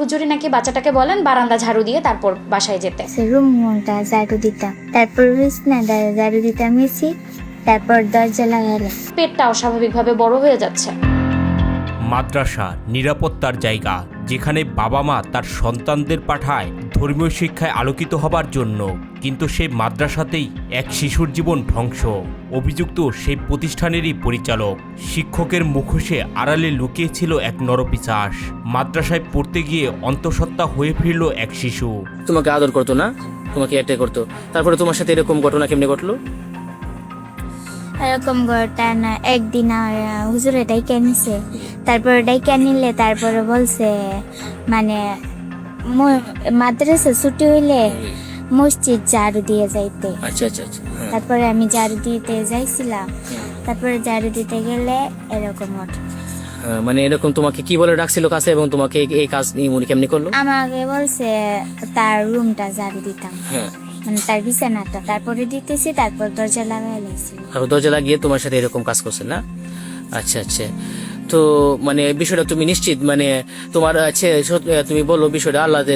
হুজুরি নাকি বাচ্চাটাকে বলেন বারান্দা ঝাড়ু দিয়ে তারপর বাসায় যেতে। রুমটা ঝাড়ু দিতাম, তারপর বিছনাটা ঝাড়ু দিতাম এসি, তারপর দরজা লাগালাম। পেটটা অস্বাভাবিকভাবে বড় হয়ে যাচ্ছে। মাদ্রাসা নিরাপত্তার জায়গা, যেখানে বাবা মা তার সন্তানদের পাঠায় ধর্মীয় শিক্ষায় আলোকিত হবার জন্য, কিন্তু সেই মাদ্রাসাতেই এক শিশুর জীবন ধ্বংস। অভিযুক্ত সেই প্রতিষ্ঠানেরই পরিচালক। শিক্ষকের মুখোশে আড়ালে লুকিয়েছিল এক নরপিশাচ। মাদ্রাসায় পড়তে গিয়ে অন্তঃসত্ত্বা হয়ে ফিরল এক শিশু। তোমাকে আদর করতো না, তোমাকে এটাই করতো, তারপরে তোমার সাথে এরকম ঘটনা কেমনে ঘটলো? এরকম ঘটনা একদিন হুজুর এটাই কেনিছে, তারপর এটাই কেনিলে তারপরে বলছে মানে মাদ্রাসা ছুটি হইলে মসজিদ ঝাড়ু দিয়ে যাইতে। আচ্ছা আচ্ছা আচ্ছা, হ্যাঁ। তারপরে আমি ঝাড়ু দিতে যাইছিলাম, তারপরে ঝাড়ু দিতে গেলে এরকম ঘটনা। মানে এরকম তোমাকে কি বলে ডাকছিল কাছে, এবং তোমাকে এই কাজ উনি কেমনি করলো? আমাকে বলছে তার রুমটা ঝাড়ু দিতাম, হ্যাঁ, মানে তার বিছানাটা, তারপরে দিতেছি, তারপর দরজা লাগাই লাইছি। তারপর দরজা লাগিয়ে তোমার সাথে এরকম কাজ করছে না? আচ্ছা আচ্ছা, তো মানে বিষয়টা তুমি নিশ্চিত, মানে তোমার আছে তুমি বলো বিষয়টা আল্লাহ যে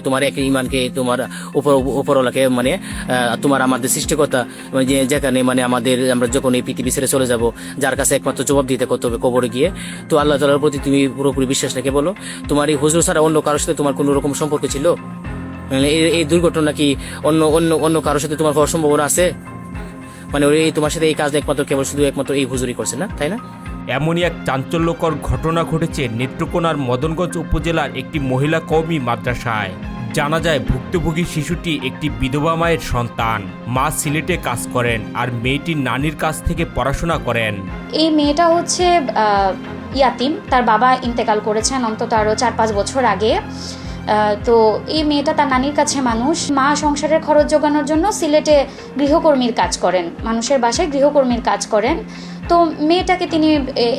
তোমার এক ইমানকে, তোমার উপরওয়ালাকে, মানে তোমার আমাদের সৃষ্টিকর্তা, মানে যেখানে মানে আমরা যখন এই পৃথিবী ছেড়ে চলে যাব, যার কাছে একমাত্র জবাব দিতে করতে হবে কবরে গিয়ে, তো আল্লাহ তাআলার প্রতি তুমি পুরোপুরি বিশ্বাস রেখে বলো, তোমার এই হুজুর ছাড়া অন্য কারোর সাথে তোমার কোনো রকম সম্পর্ক ছিল? মানে এই দুর্ঘটনা কি অন্য অন্য অন্য কারোর সাথে তোমার হওয়ার সম্ভাবনা আছে? মানে এই তোমার সাথে এই কাজ একমাত্র এই হুজুরই করছে না, তাই না? এমনই এক চাঞ্চল্যকর ঘটনা ঘটেছে নেত্রকোনার মদনগঞ্জ উপজেলার একটি মহিলা কওমি মাদ্রাসায়। জানা যায় ভুক্তভোগী শিশুটি একটি বিধবা মায়ের সন্তান। মা সিলেটে কাজ করেন আর মেয়েটির নানির কাছ থেকে পড়াশোনা করেন। এই মেয়েটা হচ্ছে ইয়াতিম, তার বাবা ইন্তেকাল করেছেন অন্তত আরও 4-5 বছর আগে। তো এই মেয়েটা তার নানির কাছে মানুষ। মা সংসারের খরচ জোগানোর জন্য সিলেটে গৃহকর্মীর কাজ করেন, মানুষের বাসায় গৃহকর্মীর কাজ করেন। তো মেয়েটাকে তিনি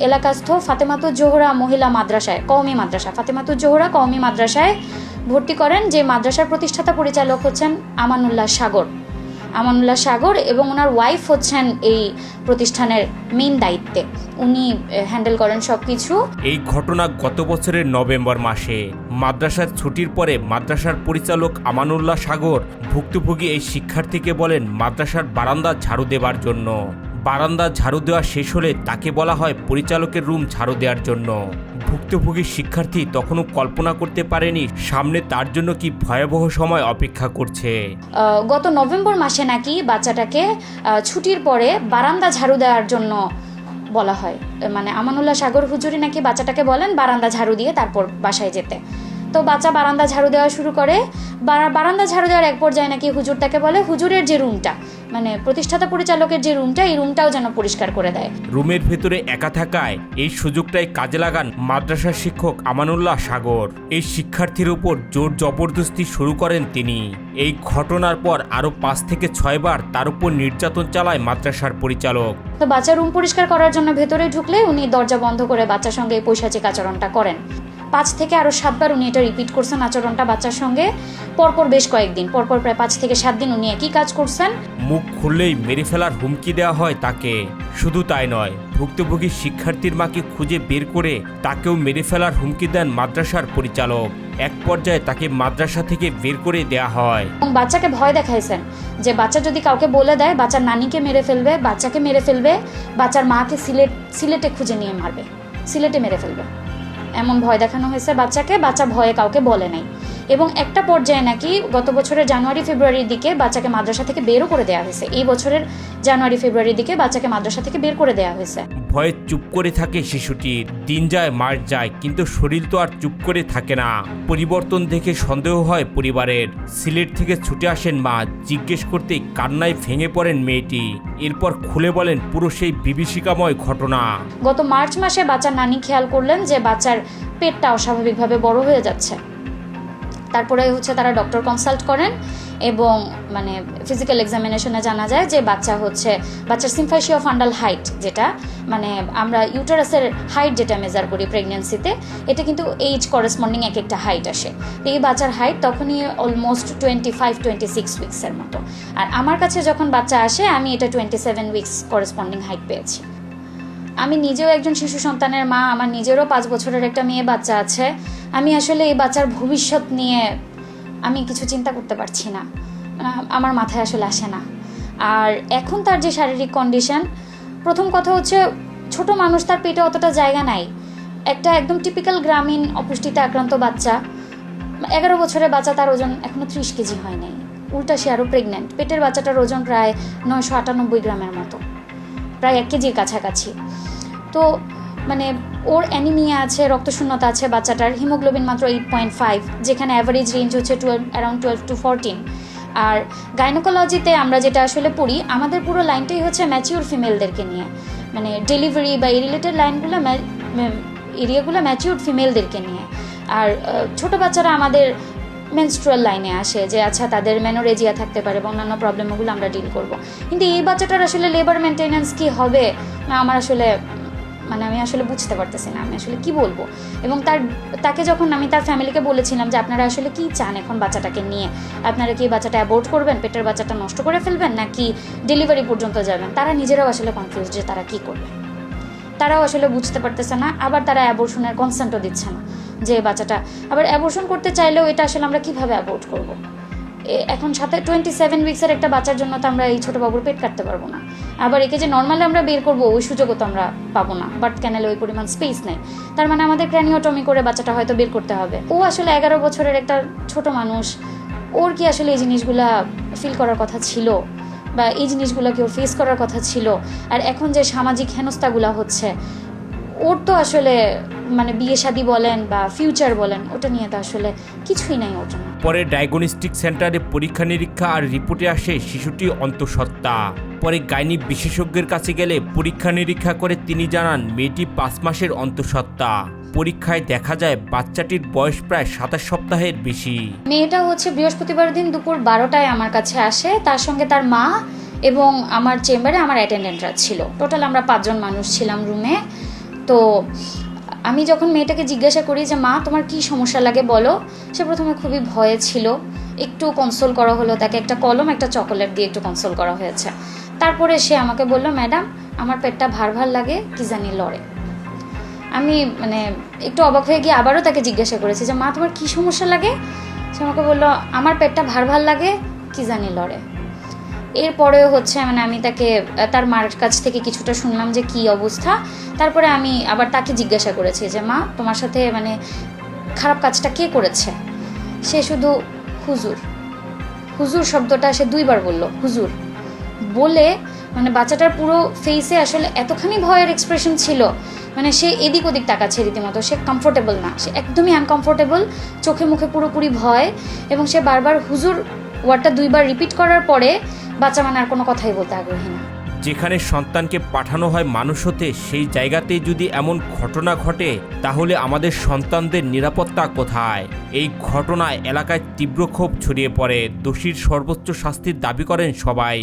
এলাকাস্থ ফাতেমাতুজ জোহরা মহিলা মাদ্রাসায়, কওমি মাদ্রাসা ফাতেমাতুজ জোহরা কওমি মাদ্রাসায় ভর্তি করেন, যে মাদ্রাসার প্রতিষ্ঠাতা পরিচালক হচ্ছেন আমানুল্লাহ সাগর, এবং ওনার ওয়াইফ হচ্ছেন এই প্রতিষ্ঠানের মেইন দায়িত্বে, উনি হ্যান্ডেল করেন সব কিছু। এই ঘটনা গত বছরের নভেম্বর মাসে। মাদ্রাসার ছুটির পরে মাদ্রাসার পরিচালক আমানুল্লাহ সাগর ভুক্তভোগী এই শিক্ষার্থীকে বলেন মাদ্রাসার বারান্দা ঝাড়ু দেবার জন্য। বারান্দা ঝাড়ু দেওয়া শেষ হলে তাকে বলা হয় পরিচালকের রুম ঝাড়ু দেওয়ার জন্য। ভুক্তভোগী শিক্ষার্থী তখনও কল্পনা করতে পারেনি সামনে তার জন্য কি ভয়াবহ সময় অপেক্ষা করছে। গত নভেম্বর মাসে নাকি বাচ্চাটাকে ছুটির পরে বারান্দা ঝাড়ু দেওয়ার জন্য বলা হয়। মানে আমানুল্লাহ সাগর হুজুরি নাকি বাচ্চাটাকে বলেন বারান্দা ঝাড়ু দিয়ে তারপর বাসায় যেতে। তো বাচ্চা বারান্দা ঝাড়ু দেওয়া শুরু করে। বারান্দা ঝাড়ু দেওয়ার এক পর্যায়ে নাকি হুজুর তাকে বলে হুজুরের যে রুমটা, মানে প্রতিষ্ঠাতা পরিচালকের যে রুমটা, এই রুমটাও যেন পরিষ্কার করে দেয়। রুমের ভেতরে একা থাকায় এই সুযোগটাই কাজে লাগান মাদ্রাসার শিক্ষক আমানুল্লাহ সাগর। এই শিক্ষার্থীর উপর জোর জবরদস্তি শুরু করেন তিনি। এই ঘটনার পর আরও 5 থেকে 6 বার তার উপর নির্যাতন চালায় মাদ্রাসার পরিচালক। তো বাচ্চা রুম পরিষ্কার করার জন্য ভেতরে ঢুকলে উনি দরজা বন্ধ করে বাচ্চার সঙ্গে এই পৈশাচিক আচরণটা করেন। 5 থেকে আরও 7 বার উনি এটা রিপিট করছেন আচরণটা বাচ্চার সঙ্গে। পরপর বেশ কয়েকদিন, পরপর প্রায় 5 থেকে 7 দিন উনি একই কাজ করছেন। মুখ খুললেই মেরে ফেলার হুমকি দেওয়া হয় তাকে। শুধু তাই নয়, ভুক্তভোগী শিক্ষার্থীর মাকে খুঁজে বের করে তাকেও মেরে ফেলার হুমকি দেন মাদ্রাসার পরিচালক। এক পর্যায়ে তাকে মাদ্রাসা থেকে বের করে দেয়া হয়। এবং বাচ্চাকে ভয় দেখাইছেন যে বাচ্চা যদি কাউকে বলে দেয় বাচ্চার নানিকে মেরে ফেলবে, বাচ্চাকে মেরে ফেলবে, বাচ্চার মাকে সিলেটে খুঁজে নিয়ে মারবে, সিলেটে মেরে ফেলবে, এমন ভয় দেখানো হয়েছে বাচ্চাকে। বাচ্চা ভয়ে কাউকে বলে নাই। এবং একটা পর্যায়ে নাকি গত বছরের জানুয়ারি-ফেব্রুয়ারির দিকে বাচ্চাকে মাদ্রাসা থেকে বেরও করে দেওয়া হয়েছে। এই বছরের জানুয়ারি-ফেব্রুয়ারির দিকে বাচ্চাকে মাদ্রাসা থেকে বের করে দেওয়া হয়েছে। ভয়ে চুপ করে থাকে শিশুটির। দিন যায় মাস যায়, কিন্তু শরীর তো আর চুপ করে থাকে না। পরিবর্তন দেখে সন্দেহ হয় পরিবারের। সিলেট থেকে ছুটে আসেন মা। জিজ্ঞেস করতেই কান্নায় ভেঙে পড়েন মেয়েটি। এরপর খুলে বলেন পুরো সেই বিভীষিকাময় ঘটনা। গত মার্চ মাসে বাচ্চার নানি খেয়াল করলেন যে বাচ্চার পেটটা অস্বাভাবিকভাবে বড় হয়ে যাচ্ছে। তারপরে হচ্ছে তারা ডক্টর কনসাল্ট করেন এবং মানে ফিজিক্যাল এক্সামিনেশনে জানা যায় যে বাচ্চার সিম্ফাইসিয়া ফান্ডাল হাইট, যেটা মানে আমরা ইউটারাসের হাইট যেটা মেজার করি প্রেগন্যান্সিতে, এটা কিন্তু এইজ করেসপন্ডিং এক একটা হাইট আসে। তো এই বাচ্চার হাইট তখনই অলমোস্ট 25-26 উইক্সের মতো। আর আমার কাছে যখন বাচ্চা আসে আমি এটা 27 উইক্স করেসপন্ডিং হাইট পেয়েছি। আমি নিজেও একজন শিশু সন্তানের মা, আমার নিজেরও 5 বছরের একটা মেয়ে বাচ্চা আছে। আমি আসলে এই বাচ্চার ভবিষ্যৎ নিয়ে আমি কিছু চিন্তা করতে পারছি না, আমার মাথায় আসলে আসে না। আর এখন তার যে শারীরিক কন্ডিশন, প্রথম কথা হচ্ছে ছোট মানুষ, তার পেটে অতটা জায়গা নাই। একটা একদম টিপিক্যাল গ্রামীণ অপুষ্টিতে আক্রান্ত বাচ্চা, 11 বছরের বাচ্চা, তার ওজন এখনও 30 কেজি হয় নাই। উল্টা সে আরও প্রেগনেন্ট। পেটের বাচ্চাটার ওজন প্রায় 998 গ্রামের মতো, প্রায় 1 কেজির কাছাকাছি। তো মানে ওর অ্যানিমিয়া আছে, রক্তশূন্যতা আছে বাচ্চাটার, হিমোগ্লোবিন মাত্র 8.5, যেখানে অ্যাভারেজ রেঞ্জ হচ্ছে অ্যারাউন্ড 12 to 14। আর গাইনোকোলজিতে আমরা যেটা আসলে পড়ি, আমাদের পুরো লাইনটাই হচ্ছে ম্যাচিউর ফিমেলদেরকে নিয়ে, মানে ডেলিভারি বা এই রিলেটেড লাইনগুলো এরিয়াগুলো ম্যাচিউর ফিমেলদেরকে নিয়ে। আর ছোট বাচ্চারা আমাদের মেনস্ট্রুয়াল লাইনে আসে, যে আচ্ছা তাদের মেনোরেজিয়া থাকতে পারে বা অন্যান্য প্রবলেমগুলো আমরা ডিল করব। কিন্তু এই বাচ্চাটার আসলে লেবার মেনটেন্যান্স কি হবে, আমার আসলে আমি আসলে বুঝতে পারতেছি না, আমি আসলে কি বলবো। এবং তাকে যখন আমি তার ফ্যামিলিকে বলেছিলাম যে আপনারা আসলে কি চান এখন বাচ্চাটাকে নিয়ে, আপনারা কি বাচ্চাটা অ্যাবর্ট করবেন, পেটের বাচ্চাটা নষ্ট করে ফেলবেন, নাকি ডেলিভারি পর্যন্ত যাবেন, তারা নিজেরাও আসলে কনফিউজ যে তারা কি করবে। তারাও আসলে বুঝতে পারতেছে না, আবার তারা অ্যাবর্শনের কনসেন্টও দিচ্ছে না, যে বাচ্চাটা আবার অ্যাবর্শন করতে চাইলেও এটা আসলে আমরা কিভাবে অ্যাবর্ট করব। এখন সাথে 27 উইক্সের একটা বাচ্চার জন্য তো আমরা এই ছোটো বাবুর পেট কাটতে পারবো না। আবার একে যে নর্মালি আমরা বের করবো ওই সুযোগও তো আমরা পাবো না, বার্থ ক্যানেলে ওই পরিমাণ স্পেস নেই। তার মানে আমাদের ক্র্যানিওটমি করে বাচ্চাটা হয়তো বের করতে হবে। ও আসলে 11 বছরের একটা ছোট মানুষ, ওর কি আসলে এই জিনিসগুলা ফিল করার কথা ছিল, বা এই জিনিসগুলোকে ওর ফেস করার কথা ছিল? আর এখন যে সামাজিক হেনস্থাগুলো হচ্ছে, ওর তো আসলে বিয়ে শাদী বলেন বা ফিউচার বলেন, ওটা নিয়ে তো আসলে কিছুই নাই ওর জন্য। পরে ডায়াগনস্টিক সেন্টারে পরীক্ষা নিরীক্ষা আর রিপোর্টে আসে শিশুটি অন্তঃসত্ত্বা। পরে গাইনি বিশেষজ্ঞের কাছে গেলে পরীক্ষা নিরীক্ষা করে তিনি জানান মেয়েটি 5 মাসের অন্তঃসত্ত্বা। পরীক্ষায় দেখা যায় বাচ্চাটির বয়স প্রায় 27 সপ্তাহের বেশি। মেয়েটা হচ্ছে বৃহস্পতিবার দিন দুপুর 12টায় আমার কাছে আসে, তার সঙ্গে তার মা এবং আমার চেম্বারে আমার অ্যাটেন্ডেন্টরা ছিল। টোটাল আমরা 5 জন মানুষ ছিলাম রুমে। তো আমি যখন মেয়েটাকে জিজ্ঞাসা করি যে মা তোমার কি সমস্যা লাগে বলো, সে প্রথমে খুবই ভয়ে ছিল। একটু কনসোল করা হলো, তাকে একটা কলম একটা চকোলেট দিয়ে একটু কনসোল করা হয়েছে। তারপরে সে আমাকে বলল ম্যাডাম আমার পেটটা ভার ভার লাগে, কি জানি লড়ে। আমি একটু অবাক হয়ে গিয়ে আবারও তাকে জিজ্ঞাসা করেছি যে মা তোমার কি সমস্যা লাগে। সে আমাকে বললো আমার পেটটা ভার ভার লাগে, কি জানি লড়ে। এরপরেও হচ্ছে আমি তাকে তার মার কাছ থেকে কিছুটা শুনলাম যে কি অবস্থা। তারপরে আমি আবার তাকে জিজ্ঞাসা করেছি যে মা তোমার সাথে খারাপ কাজটা কে করেছে। সে শুধু হুজুর হুজুর শব্দটা সে 2 বার বলল, হুজুর বলে বাচ্চাটার পুরো ফেসে আসলে এতখানি ভয়ের এক্সপ্রেশন ছিল, সে এদিক ওদিক তাকাচ্ছে রীতিমতো। সে কমফোর্টেবল না, সে একদমই আনকমফোর্টেবল, চোখে মুখে পুরোপুরি ভয়। এবং সে বারবার হুজুর ওয়ার্ডটা 2 বার রিপিট করার পরে বাচ্চা আর কোনো কথাই বলতে আগ্রহী না। যেখানে সন্তানকে পাঠানো হয় মানুষ হতে, সেই জায়গাতেই যদি এমন ঘটনা ঘটে তাহলে আমাদের সন্তানদের নিরাপত্তা কোথায়? এই ঘটনায় এলাকায় তীব্র ক্ষোভ ছড়িয়ে পড়ে। দোষীর সর্বোচ্চ শাস্তির দাবি করেন সবাই।